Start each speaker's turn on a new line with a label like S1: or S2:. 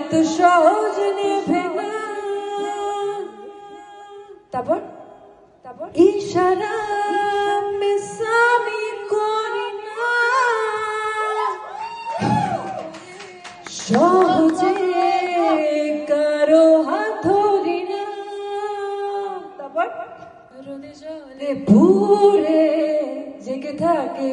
S1: এত সহজ নেভে না। তারপর ইশারা মিস আমি করি না, সহজে কারো হাত ধরি না। তারপর রোদে জলে পুরে জেগে থাকে